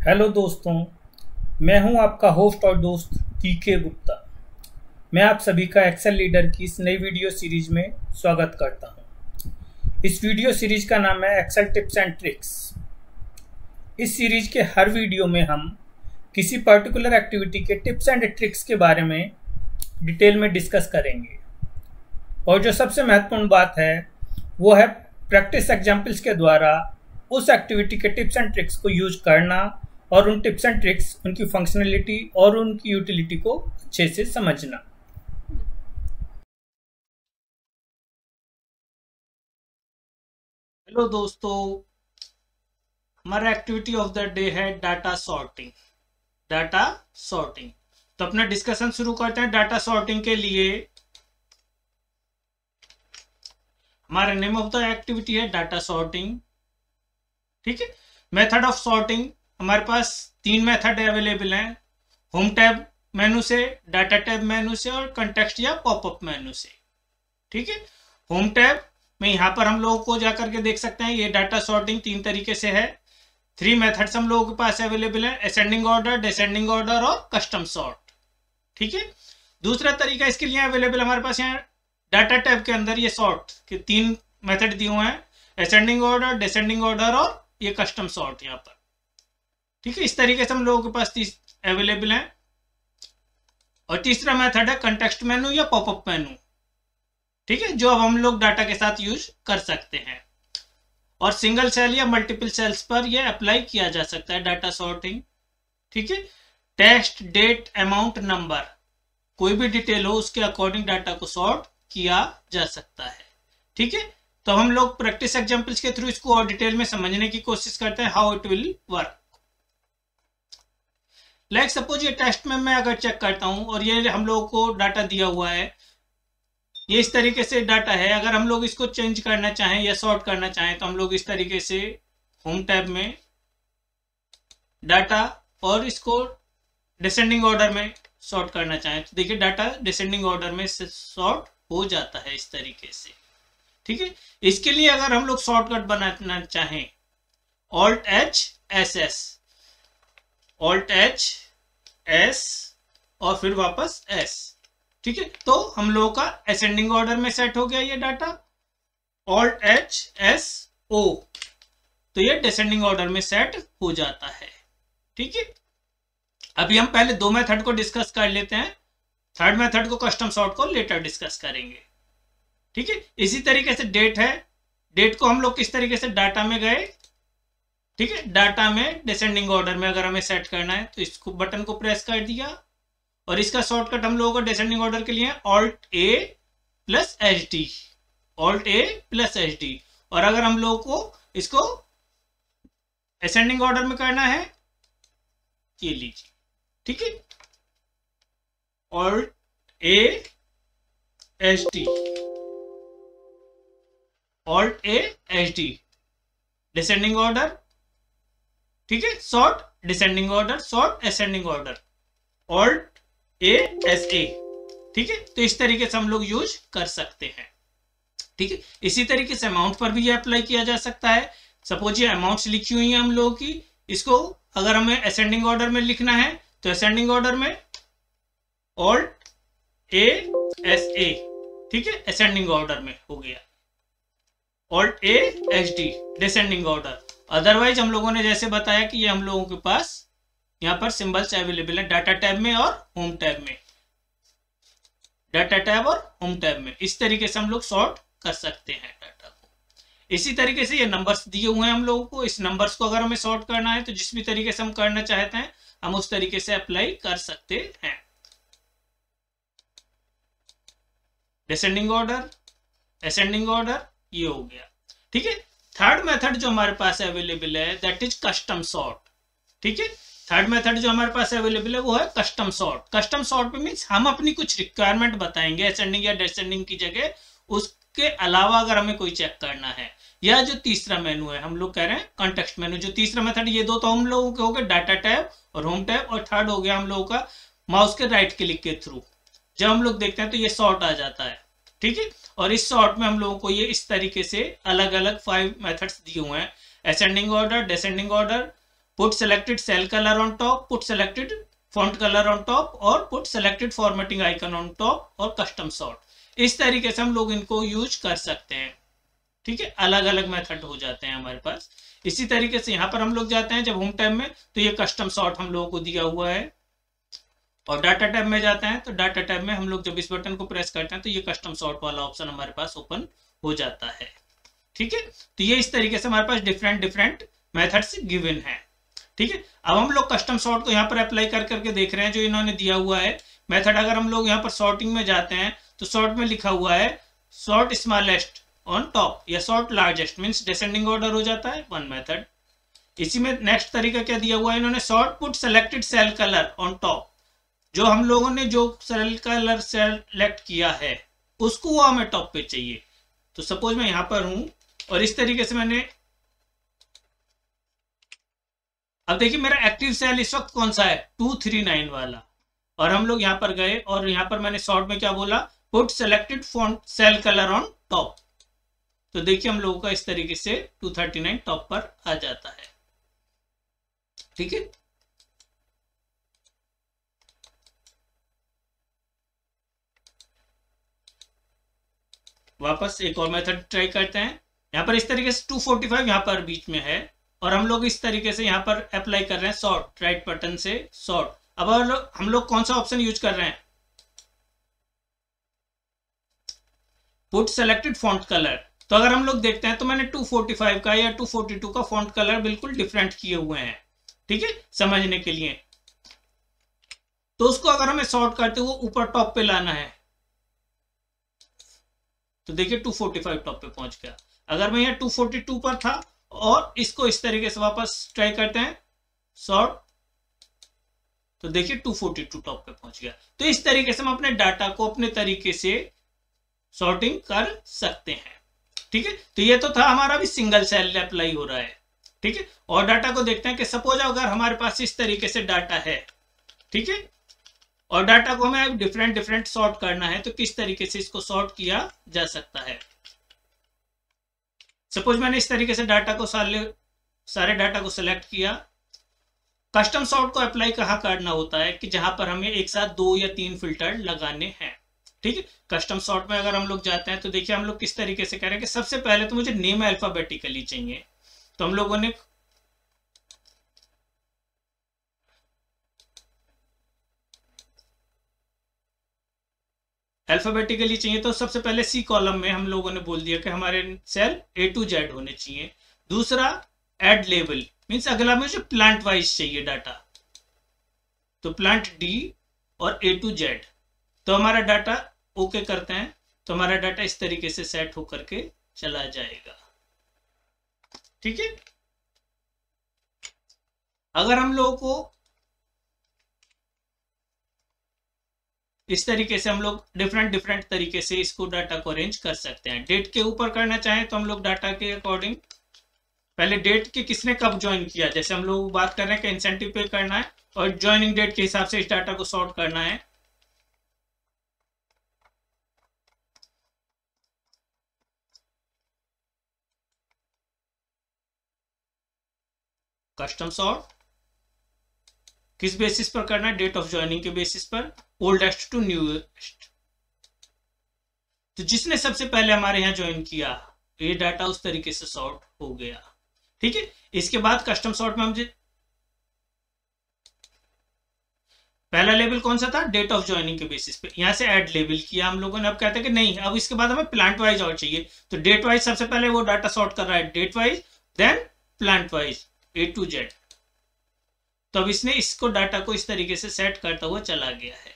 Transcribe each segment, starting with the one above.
Hello दोस्तों, मैं हूं आपका होस्ट और दोस्त टीके गुप्ता। मैं आप सभी का एक्सेल लीडर की इस नई वीडियो सीरीज में स्वागत करता हूं। इस वीडियो सीरीज का नाम है एक्सेल टिप्स एंड ट्रिक्स। इस सीरीज के हर वीडियो में हम किसी पर्टिकुलर एक्टिविटी के टिप्स एंड ट्रिक्स के बारे में डिटेल में डिस्कस करेंगे। और जो सबसे महत्वपूर्ण बात है वो है प्रैक्टिस एग्जाम्पल्स के द्वारा उस एक्टिविटी के टिप्स एंड ट्रिक्स को यूज करना और उन टिप्स एंड ट्रिक्स, उनकी फंक्शनलिटी और उनकी यूटिलिटी को अच्छे से समझना। हेलो दोस्तों, हमारा एक्टिविटी ऑफ द डे है डाटा सॉर्टिंग। डाटा सॉर्टिंग, तो अपना डिस्कशन शुरू करते हैं। डाटा सॉर्टिंग के लिए हमारा नेम ऑफ द एक्टिविटी है डाटा सॉर्टिंग। ठीक है। मेथड ऑफ सॉर्टिंग, हमारे पास 3 मेथड अवेलेबल हैं, होम टैब मेनू से, डाटा टैब मेनू से और कॉन्टेक्स्ट या पॉपअप मेनू से। ठीक है। होम टैब में यहाँ पर हम लोगों को जाकर के देख सकते हैं ये डाटा सॉर्टिंग 3 तरीके से है। 3 मेथड्स हम लोगों के पास अवेलेबल है, असेंडिंग ऑर्डर, डिसेंडिंग ऑर्डर और कस्टम सॉर्ट। ठीक है। दूसरा तरीका इसके लिए अवेलेबल हमारे पास यहाँ डाटा टैब के अंदर ये सॉर्ट के 3 मेथड दिए हुए हैं, असेंडिंग ऑर्डर, डिसेंडिंग ऑर्डर और ये कस्टम सॉर्ट यहाँ पर। ठीक है। इस तरीके से हम लोगों के पास अवेलेबल है। और तीसरा मेथड है कॉन्टेक्स्ट मेनू या पॉपअप मेनू। ठीक है, जो अब हम लोग डाटा के साथ यूज कर सकते हैं और सिंगल सेल या मल्टीपल सेल्स पर यह अप्लाई किया जा सकता है डाटा सॉर्टिंग। ठीक है। टेक्स्ट, डेट, अमाउंट, नंबर, कोई भी डिटेल हो उसके अकॉर्डिंग डाटा को सॉर्ट किया जा सकता है। ठीक है। तो हम लोग प्रैक्टिस एग्जांपल्स के थ्रू इसको और डिटेल में समझने की कोशिश करते हैं how it will work. Like suppose ये टेस्ट में मैं अगर चेक करता हूं और ये हम लोगों को डाटा दिया हुआ है, ये इस तरीके से डाटा है। अगर हम लोग इसको चेंज करना चाहें या सॉर्ट करना चाहें तो हम लोग इस तरीके से होम टैब में डाटा और इसको डिसेंडिंग ऑर्डर में सॉर्ट करना चाहें तो देखिए डाटा डिसेंडिंग ऑर्डर में सॉर्ट हो जाता है इस तरीके से। ठीक है। इसके लिए अगर हम लोग शॉर्टकट बनाना चाहें Alt H SS, Alt H S और फिर वापस S। ठीक है। तो हम लोगों का असेंडिंग ऑर्डर में सेट हो गया ये data, Alt H S O, तो ये डिसेंडिंग ऑर्डर में सेट हो जाता है। ठीक है। अभी हम पहले 2 मेथड को डिस्कस कर लेते हैं, थर्ड मेथड को कस्टम सॉर्ट को लेटर डिस्कस करेंगे। ठीक है। इसी तरीके से डेट है, डेट को हम लोग किस तरीके से डाटा में गए। ठीक है। डाटा में डिसेंडिंग ऑर्डर में अगर हमें सेट करना है तो इसको बटन को प्रेस कर दिया और इसका शॉर्टकट हम लोगों को डिसेंडिंग ऑर्डर के लिए Alt A plus HD, Alt A plus HD। और अगर हम लोगों को इसको असेंडिंग ऑर्डर में करना है ये लीजिए। ठीक है। Alt A HD, Alt A HD, descending order. ठीक है। Sort descending order, sort ascending order, Alt A SA। ठीक है। तो इस तरीके से हम लोग यूज कर सकते हैं। ठीक है। इसी तरीके से अमाउंट पर भी ये अप्लाई किया जा सकता है। सपोज ये अमाउंट्स लिखी हुई है हम लोगों की, इसको अगर हमें असेंडिंग ऑर्डर में लिखना है तो असेंडिंग ऑर्डर में Alt A SA। ठीक है। असेंडिंग ऑर्डर में हो गया Alt A HD, descending order. Otherwise हम लोगों ने जैसे बताया कि ये हम लोगों के पास यहाँ पर सिंबल्स अवेलेबल है डाटा टैब में और होम टैब में, डाटा टैब और होम टैब में। इस तरीके से हम लोग सॉर्ट कर सकते हैं डाटा को। इसी तरीके से ये नंबर्स दिए हुए हैं हम लोगों को, इस नंबर्स को अगर हमें सॉर्ट करना है तो जिस भी तरीके से हम करना चाहते हैं हम उस तरीके से अप्लाई कर सकते हैं। डिसेंडिंग ऑर्डर, असेंडिंग ऑर्डर, ये हो गया। ठीक है। थर्ड मेथड जो हमारे पास अवेलेबल है दैट इज कस्टम सॉर्ट। ठीक है। थर्ड मेथड जो हमारे पास अवेलेबल है वो है कस्टम सॉर्ट। कस्टम सॉर्ट पे मींस हम अपनी कुछ रिक्वायरमेंट बताएंगे असेंडिंग या डिसेंडिंग की जगह, उसके अलावा अगर हमें कोई चेक करना है। या जो तीसरा मेनू है हम लोग कह रहे हैं कॉन्टेक्स्ट मेनू, जो तीसरा मेथड, ये 2 तो हम लोगों के हो गए डाटा टैब और होम टैब, और थर्ड हो गया हम लोगों का माउस के राइट क्लिक के थ्रू जब हम लोग देखते हैं तो ये सॉर्ट आ जाता है। ठीक है। और इस सॉर्ट में हम लोगों को ये इस तरीके से अलग अलग 5 मेथड्स दिए हुए हैं, ascending order, descending order, put selected cell colour on top, put selected font colour on top और put selected formatting icon on top और कस्टम सॉर्ट। इस तरीके से हम लोग इनको यूज कर सकते हैं। ठीक है, अलग अलग मेथड हो जाते हैं हमारे पास। इसी तरीके से यहाँ पर हम लोग जाते हैं जब होम टैब में, तो ये कस्टम सॉर्ट हम लोगों को दिया हुआ है। और डाटा टैब में जाते हैं तो डाटा टैब में हम लोग जब इस बटन को प्रेस करते हैं तो ये कस्टम सॉर्ट वाला ऑप्शन हमारे पास ओपन हो जाता है। ठीक है, तो ये इस तरीके से हमारे पास डिफरेंट मेथड्स गिवन है। ठीक है, अब हम लोग कस्टम सॉर्ट को यहाँ पर अप्लाई कर करके देख रहे हैं जो इन्होंने दिया हुआ है मेथड। अगर हम लोग यहाँ पर सॉर्टिंग में जाते हैं तो सॉर्ट में लिखा हुआ है सॉर्ट स्मॉलेस्ट ऑन टॉप या sort largest, means descending order हो जाता है वन मेथड। इसी में नेक्स्ट तरीका क्या दिया हुआ है इन्होंने, sort put selected cell colour on top, जो हम लोगों ने जो सेल कलर सेलेक्ट किया है उसको वो हमें टॉप पे चाहिए। तो सपोज मैं यहां पर हूं और इस तरीके से मैंने, अब देखिए मेरा एक्टिव सेल इस वक्त कौन सा है, 239 वाला, और हम लोग यहां पर गए और यहां पर मैंने शॉर्ट में क्या बोला, put selected font cell colour on top. तो देखिए हम लोगों का इस तरीके से 239 टॉप पर आ जाता है। ठीक है, वापस एक और मेथड ट्राई करते हैं। यहां पर इस तरीके से 245 यहां पर बीच में है और हम लोग इस तरीके से यहां पर अप्लाई कर रहे हैं सॉर्ट, राइट बटन से सॉर्ट। अब हम लोग कौन सा ऑप्शन यूज कर रहे हैं, पुट सेलेक्टेड फॉन्ट कलर। तो अगर हम लोग देखते हैं तो मैंने 245 का या 242 का फॉन्ट कलर बिल्कुल डिफरेंट किए हुए हैं। ठीक है, समझने के लिए। तो उसको अगर हमें सॉर्ट करते हुए ऊपर टॉप पे लाना है तो देखिए 245 टॉप पे पहुंच गया। अगर मैं यहाँ 242 पर था और इसको इस तरीके से वापस ट्राई करते हैं सॉर्ट, तो देखिए 242 टॉप पे पहुंच गया। तो इस तरीके से हम अपने डाटा को अपने तरीके से सॉर्टिंग कर सकते हैं। ठीक है, तो ये तो था हमारा भी सिंगल सेल अप्लाई हो रहा है। ठीक है, और डाटा को देखते हैं कि सपोज अगर हमारे पास इस तरीके से डाटा है, ठीक है, और डाटा को हमें डिफरेंट सॉर्ट करना है तो किस तरीके से इसको सॉर्ट किया जा सकता है। सपोज मैंने इस तरीके से डाटा को सारे डाटा को सिलेक्ट किया। कस्टम सॉर्ट को अप्लाई कहाँ करना होता है कि जहां पर हमें एक साथ 2 या 3 फिल्टर लगाने हैं। ठीक है, कस्टम सॉर्ट में अगर हम लोग जाते हैं तो देखिए हम लोग किस तरीके से कह रहे हैं कि सबसे पहले तो मुझे नेम अल्फाबेटिकली चाहिए, तो हम लोगों ने अल्फाबेटिकली चाहिए तो सबसे पहले सी कॉलम में हम लोगों ने बोल दिया कि हमारे सेल A to Z होने चाहिए। दूसरा एड लेबल, मीन्स अगला मुझे प्लांट वाइज चाहिए डाटा, तो प्लांट D और A to Z। तो हमारा डाटा ओके करते हैं तो हमारा डाटा इस तरीके से सेट होकर के चला जाएगा। ठीक है, अगर हम लोगों को इस तरीके से हम लोग डिफरेंट तरीके से इसको डाटा को अरेंज कर सकते हैं। डेट के ऊपर करना चाहें तो हम लोग डाटा के अकॉर्डिंग पहले डेट के किसने कब ज्वाइन किया, जैसे हम लोग बात कर रहे हैं कि इंसेंटिव पे करना है और ज्वाइनिंग डेट के हिसाब से इस डाटा को सॉर्ट करना है। कस्टम सॉर्ट किस बेसिस पर करना है, डेट ऑफ ज्वाइनिंग के बेसिस पर, ओल्डेस्ट टू न्यूएस्ट। तो जिसने सबसे पहले हमारे यहाँ ज्वाइन किया ये डाटा उस तरीके से सॉर्ट हो गया। ठीक है, इसके बाद कस्टम सॉर्ट में मुझे पहला लेवल कौन सा था, डेट ऑफ ज्वाइनिंग के बेसिस पे, यहां से ऐड लेवल किया हम लोगों ने। अब कहते हैं कि नहीं, अब इसके बाद हमें प्लांट वाइज और चाहिए, तो डेट वाइज सबसे पहले वो डाटा सॉर्ट कर रहा है date wise, then plant wise A to Z। तो अब इसने इसको डाटा को इस तरीके से सेट करता हुआ चला गया है।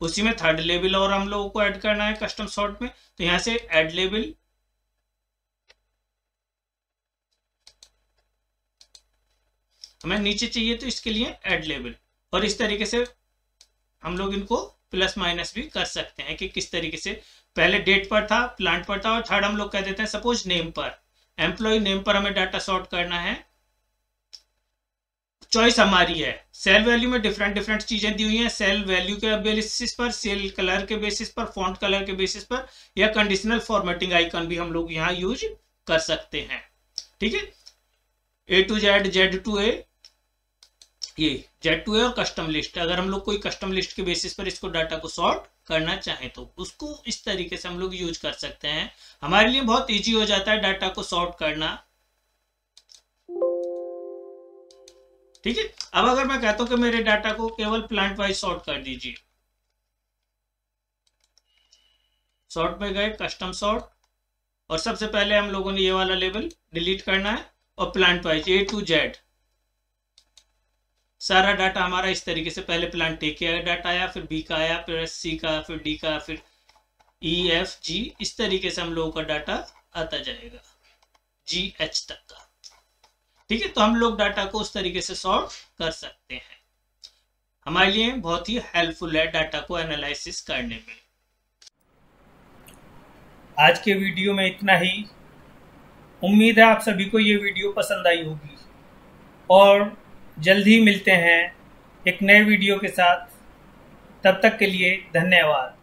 उसी में थर्ड लेवल और हम लोगों को ऐड करना है कस्टम सॉर्ट में, तो यहां से ऐड लेवल, हमें नीचे चाहिए तो इसके लिए ऐड लेवल, और इस तरीके से हम लोग इनको प्लस माइनस भी कर सकते हैं कि किस तरीके से पहले डेट पर था, प्लांट पर था, और थर्ड हम लोग कह देते हैं सपोज नेम पर, एम्प्लॉय नेम पर हमें डाटा सॉर्ट करना है। चॉइस हमारी है, सेल वैल्यू में डिफरेंट चीजें दी हुई हैं, सेल वैल्यू के बेसिस पर, सेल कलर के बेसिस पर, फॉन्ट कलर के बेसिस पर, या कंडीशनल फॉर्मेटिंग आइकन भी हम लोग यहाँ यूज कर सकते हैं। ठीक है, A to Z, Z to A, ये Z to A और कस्टम लिस्ट। अगर हम लोग कोई कस्टम लिस्ट के बेसिस पर इसको डाटा को सॉर्ट करना चाहें तो उसको इस तरीके से हम लोग यूज कर सकते हैं। हमारे लिए बहुत इजी हो जाता है डाटा को सॉर्ट करना। ठीक है, अब अगर मैं कहता हूं कि मेरे डाटा को केवल प्लांट वाइज सॉर्ट कर दीजिए, सॉर्ट में गए, कस्टम सॉर्ट, और सबसे पहले हम लोगों ने ये वाला लेबल डिलीट करना है और plant wise A to Z सारा डाटा हमारा इस तरीके से, पहले प्लांट ए का डाटा आया, फिर बी का आया, फिर सी का, फिर डी का, फिर EFG, इस तरीके से हम लोगों का डाटा आता जाएगा GH तक का। ठीक है, तो हम लोग डाटा को उस तरीके से सॉर्ट कर सकते हैं। हमारे लिए बहुत ही हेल्पफुल है डाटा को एनालिसिस करने में। आज के वीडियो में इतना ही। उम्मीद है आप सभी को ये वीडियो पसंद आई होगी और जल्द ही मिलते हैं एक नए वीडियो के साथ। तब तक के लिए धन्यवाद।